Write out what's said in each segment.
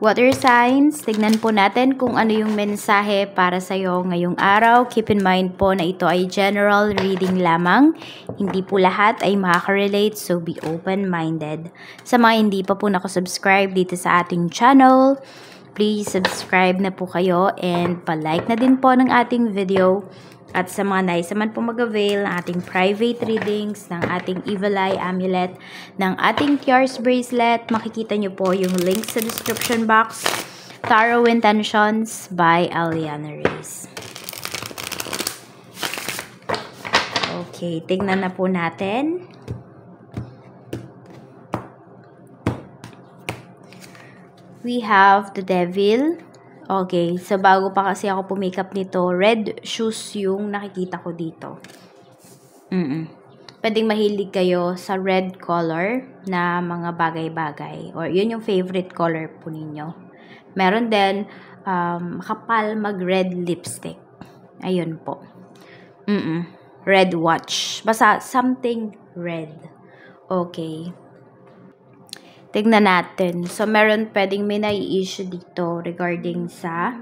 Water signs, tignan po natin kung ano yung mensahe para sa'yo ngayong araw. Keep in mind po na ito ay general reading lamang. Hindi po lahat ay makaka-relate, so be open-minded. Sa mga hindi pa po nakasubscribe dito sa ating channel, please subscribe na po kayo and pa-like na din po ng ating video. At sa mga nais naman po mag-avail ng ating private readings, ng ating Evil Eye Amulet, ng ating Cures Bracelet, makikita nyo po yung link sa description box. Tarot Intentions by Aliana Reyes. Okay, tignan na po natin. We have the Devil. Okay, so bago pa kasi ako pumikap nito, red shoes yung nakikita ko dito. Pwedeng mahilig kayo sa red color na mga bagay-bagay. Or yun yung favorite color po ninyo. Meron din, makapal mag-red lipstick. Ayun po. Red watch. Basta something red. Okay. Tignan natin. So, meron pwedeng may nai-issue dito regarding sa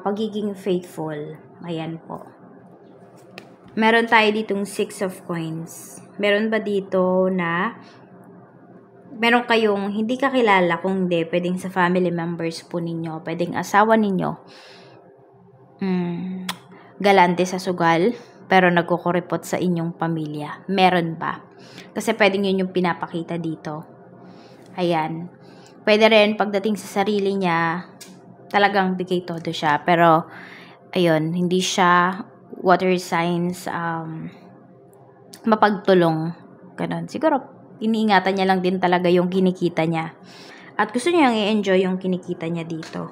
pagiging faithful. Ayan po. Meron tayo ditong 6 of coins. Meron ba dito na meron kayong hindi kakilala, kung hindi, pwedeng sa family members po ninyo, pwedeng asawa ninyo. Galante sa sugal, pero nagkukuripot sa inyong pamilya. Meron ba? Kasi pwedeng yun yung pinapakita dito. Ayan. Pwede rin pagdating sa sarili niya, talagang bigay todo siya. Pero, ayun, hindi siya water signs, mapagtulong. Ganun. Siguro, iniingatan niya lang din talaga yung kinikita niya. At gusto niya i-enjoy yung kinikita niya dito.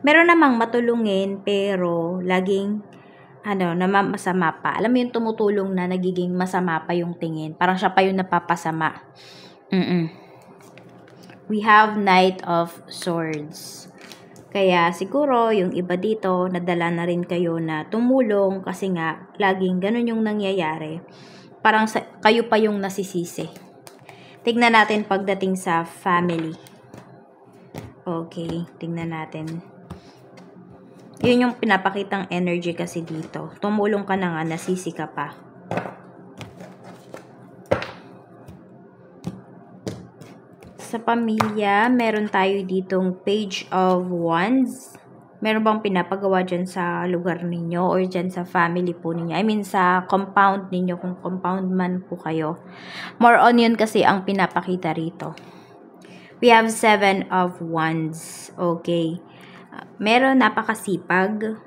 Meron namang matulungin, pero laging, masama pa. Alam mo yung tumutulong na nagiging masama pa yung tingin. Parang siya pa yung napapasama. We have Knight of Swords. Kaya siguro yung iba dito, nadala na rin kayo na tumulong kasi nga, laging ganun yung nangyayari. Parang kayo pa yung nasisisi. Tignan natin pagdating sa family. Okay, tignan natin. Yun yung pinapakitang energy kasi dito. Tumulong ka na nga, nasisi ka pa. Sa pamilya, meron tayo ditong Page of Wands. Meron bang pinapagawa dyan sa lugar ninyo or dyan sa family po ninyo? I mean, sa compound ninyo, kung compound man po kayo. More on yun kasi ang pinapakita rito. We have 7 of Wands. Okay. Meron napakasipag.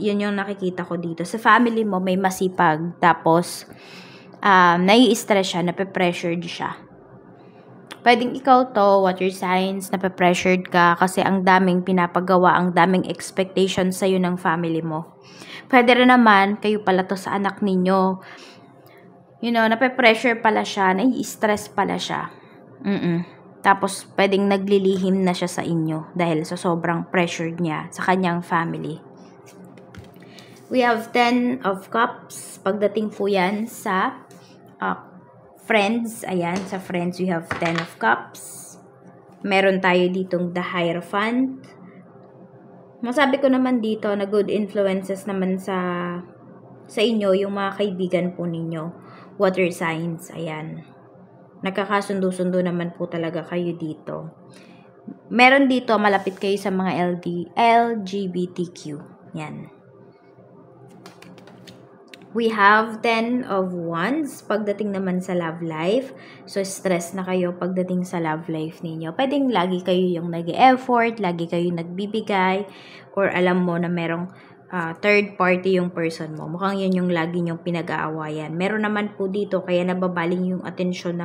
Yun yung nakikita ko dito. Sa family mo, may masipag. Tapos, nai-stress siya, nape-pressured siya. Pwedeng ikaw to, water signs, nape-pressured ka kasi ang daming pinapagawa, ang daming expectations sa'yo ng family mo. Pwede rin naman, kayo pala to sa anak ninyo. You know, nape-pressure pala siya, nai-stress pala siya. Tapos, pwedeng naglilihim na siya sa inyo dahil sa sobrang pressured niya sa kanyang family. We have 10 of Cups. Pagdating po yan sa friends, ayan, sa friends we have 10 of Cups. Meron tayo ditong the Hierophant. Masabi ko naman dito na good influences naman sa inyo, yung mga kaibigan po ninyo. Water signs, ayan. Nagkakasundo-sundo naman po talaga kayo dito. Meron dito, malapit kayo sa mga LGBTQ. Yan. We have 10 of Wands pagdating naman sa love life. So, stress na kayo pagdating sa love life ninyo. Pwedeng lagi kayo yung nag-e-effort, lagi kayo nagbibigay, or alam mo na merong third party yung person mo. Mukhang yun yung lagi nyong pinag-aawayan. Meron naman po dito, kaya nababaling yung atensyon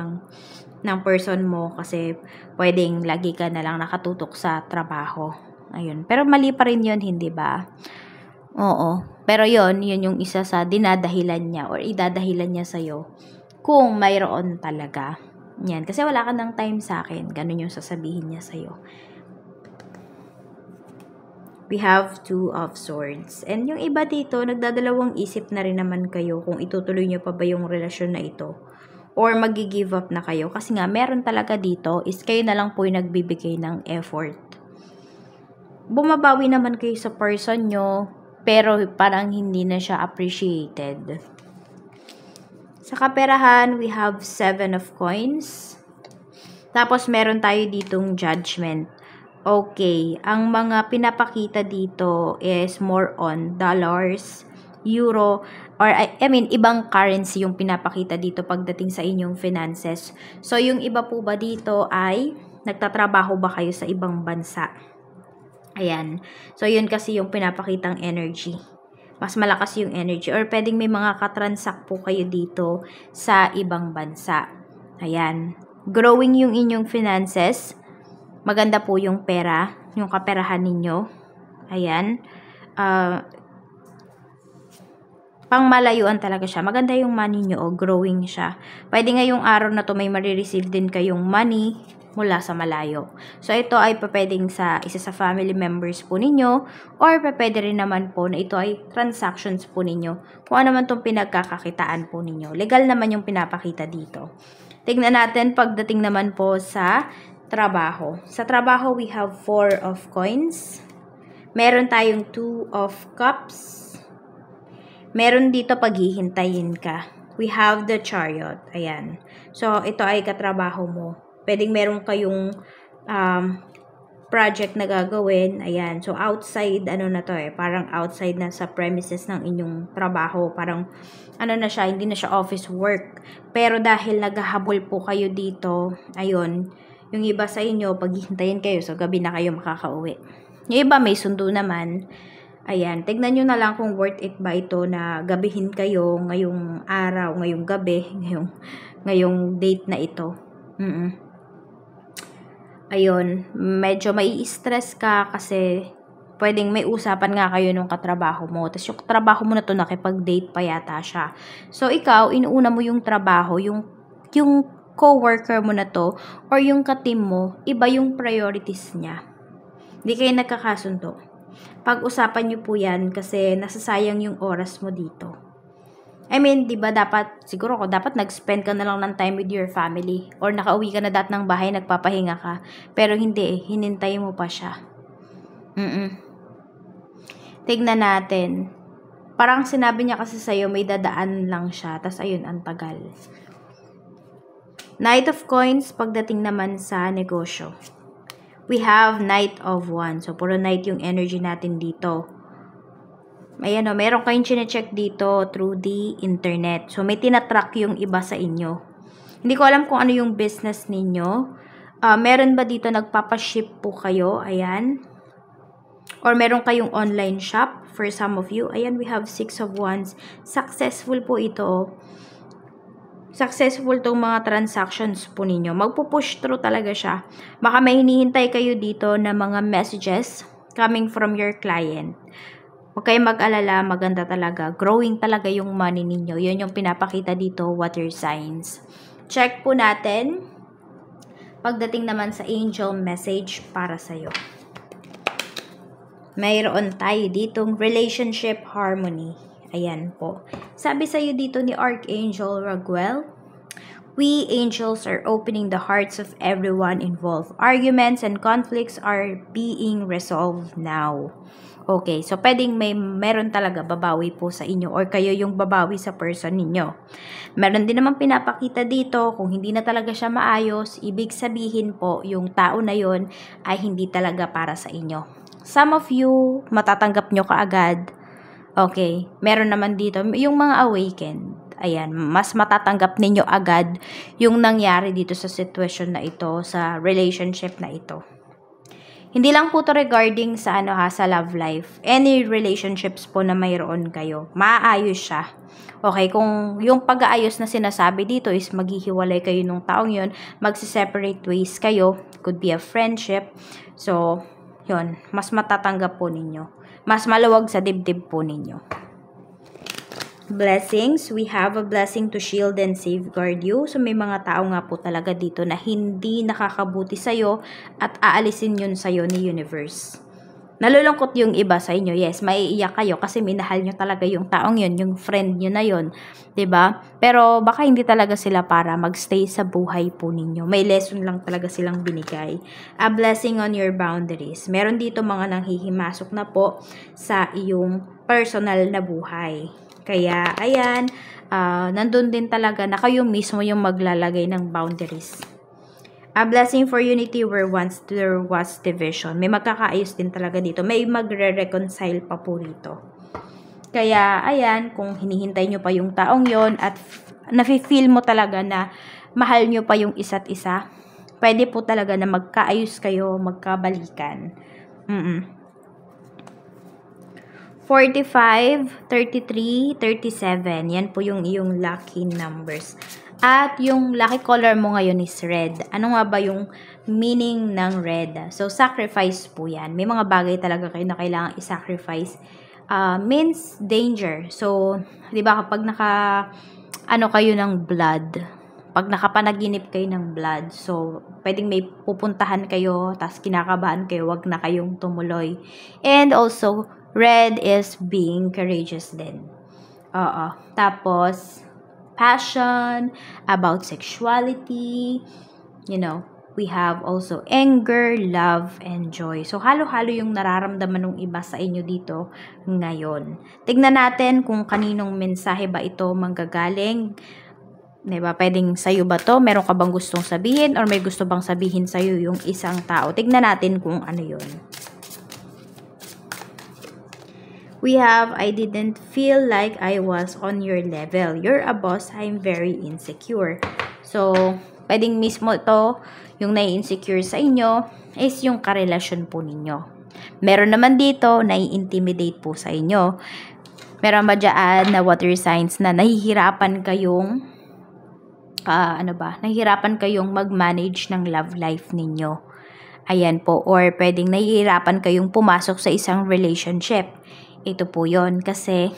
ng person mo kasi pwedeng lagi ka na lang nakatutok sa trabaho. Ayun. Pero mali pa rin yun, hindi ba? Oo. Pero yun yung isa sa dinadahilan niya or idadahilan niya sa'yo kung mayroon talaga. Yan. Kasi wala ka ng time sa akin. Ganun yung sasabihin niya sa'yo. We have 2 of Swords. And yung iba dito, nagdadalawang isip na rin naman kayo kung itutuloy nyo pa ba yung relasyon na ito or magi-give up na kayo. Kasi nga, meron talaga dito is kayo na lang po yung nagbibigay ng effort. Bumabawi naman kayo sa person nyo, pero parang hindi na siya appreciated. Sa kaperahan, we have 7 of coins. Tapos, meron tayo ditong judgment. Okay, ang mga pinapakita dito is more on dollars, euro, or I mean, ibang currency yung pinapakita dito pagdating sa inyong finances. So, yung iba po ba dito ay nagtatrabaho ba kayo sa ibang bansa? Ayan. So, yun kasi yung pinapakitang energy. Mas malakas yung energy. Or pwedeng may mga katransact po kayo dito sa ibang bansa. Ayan. Growing yung inyong finances. Maganda po yung pera, yung kaperahan ninyo. Ayan. Pangmalayuan talaga siya. Maganda yung money nyo, growing siya. Pwede ngayong araw na to may marireceive din kayong money mula sa malayo. So, ito ay pwedeng sa isa sa family members po ninyo or pwede rin naman po na ito ay transactions po ninyo. Kung ano man itong pinagkakakitaan po ninyo. Legal naman yung pinapakita dito. Tignan natin pagdating naman po sa trabaho. Sa trabaho, we have 4 of coins. Meron tayong 2 of cups. Meron dito paghihintayin ka. We have the chariot. Ayan. So, ito ay katrabaho mo. Pwedeng meron kayong project na gagawin. Ayan. So, outside, ano na to parang outside na sa premises ng inyong trabaho. Parang, ano na siya, hindi na siya office work. Pero dahil naghahabol po kayo dito, ayun, yung iba sa inyo, paghihintayin kayo, so gabi na kayo makakauwi. Yung iba may sundo naman. Ayan, tignan nyo na lang kung worth it ba ito na gabihin kayo ngayong araw, ngayong gabi, ngayong date na ito. Ayun, medyo mai-stress ka kasi pwedeng may usapan nga kayo nung katrabaho mo. Tapos yung katrabaho mo na to nakipag-date pa yata siya. So, ikaw, inuuna mo yung trabaho, yung co-worker mo na to or yung ka-team mo, iba yung priorities niya. Hindi kayo nagkakasundo. Pag-usapan nyo po yan kasi nasasayang yung oras mo dito. I mean, di ba dapat, siguro ko, dapat nag-spend ka na lang ng time with your family or nakauwi ka na ng bahay, nagpapahinga ka. Pero hindi hinintay mo pa siya. Tignan natin. Parang sinabi niya kasi sa'yo, may dadaan lang siya. Tas ayun, ang tagal. Knight of Coins, pagdating naman sa negosyo. We have Knight of Wands. So, puro Knight yung energy natin dito. Ayan o, meron kayong chinecheck dito through the internet. So, may tinatrack yung iba sa inyo. Hindi ko alam kung ano yung business ninyo. Meron ba dito nagpapaship po kayo? Ayan. Or meron kayong online shop for some of you. Ayan, we have 6 of Wands. Successful po ito. Successful tong mga transactions po ninyo. Magpo-push through talaga siya. Baka may hinihintay kayo dito na mga messages coming from your client. Huwag kayong mag-alala, maganda talaga. Growing talaga yung money ninyo. Yun yung pinapakita dito, water signs. Check po natin. Pagdating naman sa angel message para sa'yo. Mayroon tayo ditong relationship harmony. Ayan po. Sabi sa'yo dito ni Archangel Raguel, we angels are opening the hearts of everyone involved. Arguments and conflicts are being resolved now. Okay, so pwedeng meron talaga babawi po sa inyo or kayo yung babawi sa person ninyo. Meron din naman pinapakita dito kung hindi na talaga siya maayos, ibig sabihin po yung tao na yon ay hindi talaga para sa inyo. Some of you, matatanggap nyo kaagad. Okay, meron naman dito yung mga awakened. Ayan, mas matatanggap ninyo agad yung nangyari dito sa situation na ito, sa relationship na ito. Hindi lang po to regarding sa sa love life. Any relationships po na mayroon kayo, maaayos siya. Okay, kung yung pag-aayos na sinasabi dito is maghihiwalay kayo nung taong yun, magsi-separate ways kayo, could be a friendship. So, yun, mas matatanggap po ninyo. Mas maluwag sa dibdib po ninyo. Blessings. We have a blessing to shield and safeguard you. So, may mga tao nga po talaga dito na hindi nakakabuti sa'yo at aalisin yun sa'yo ni universe. nalulungkot yung iba sa inyo. Yes, maiiyak kayo kasi minahal nyo talaga yung taong yun, yung friend nyo na yun. 'Di ba? Pero baka hindi talaga sila para magstay sa buhay po ninyo. May lesson lang talaga silang binigay. A blessing on your boundaries. Meron dito mga nanghihimasok na po sa iyong personal na buhay. Kaya, ayan, nandun din talaga na kayo mismo yung maglalagay ng boundaries. A blessing for unity where once there was division. May magkakaayos din talaga dito. May magre-reconcile pa po rito. Kaya, ayan, kung hinihintay nyo pa yung taong yon at nafe-feel mo talaga na mahal nyo pa yung isa't isa, pwede po talaga na magkaayos kayo, magkabalikan. 45, 33, 37. Yan po yung iyong lucky numbers. At yung lucky color mo ngayon is red. Ano nga ba yung meaning ng red? So, sacrifice po yan. May mga bagay talaga kayo na kailangan i-sacrifice. Means danger. So, di ba kapag kayo ng blood, pag nakapanaginip kayo ng blood, so, pwedeng may pupuntahan kayo, tas kinakabahan kayo, wag na kayong tumuloy. And also, red is being courageous din. Oo. Tapos, passion, about sexuality, we have also anger, love, and joy. So, halo-halo yung nararamdaman ng iba sa inyo dito ngayon. Tignan natin kung kaninong mensahe ba ito manggagaling. Diba? Pwedeng sa'yo ba to? Meron ka bang gustong sabihin or may gusto bang sabihin sa'yo yung isang tao? Tignan natin kung ano yun. We have, I didn't feel like I was on your level. You're a boss, I'm very insecure. So, pwedeng mismo ito, yung nai-insecure sa inyo, is yung karelasyon po ninyo. Meron naman dito, nai-intimidate po sa inyo. Meron ba dyan na water signs na nahihirapan kayong, nahihirapan kayong mag-manage ng love life ninyo. Ayan po, or pwedeng nahihirapan kayong pumasok sa isang relationship. Ito po yon kasi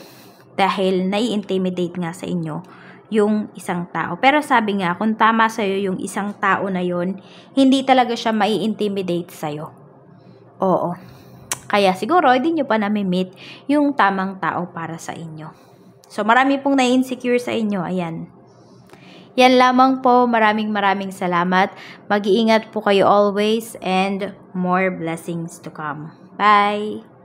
dahil nai-intimidate nga sa inyo yung isang tao. Pero sabi nga, kung tama sa'yo yung isang tao na yon, hindi talaga siya mai-intimidate sa'yo. Oo. Kaya siguro, hindi nyo pa nami-meet yung tamang tao para sa inyo. So, marami pong na-insecure sa inyo. Ayan. Yan lamang po. Maraming salamat. Mag-iingat po kayo always and more blessings to come. Bye!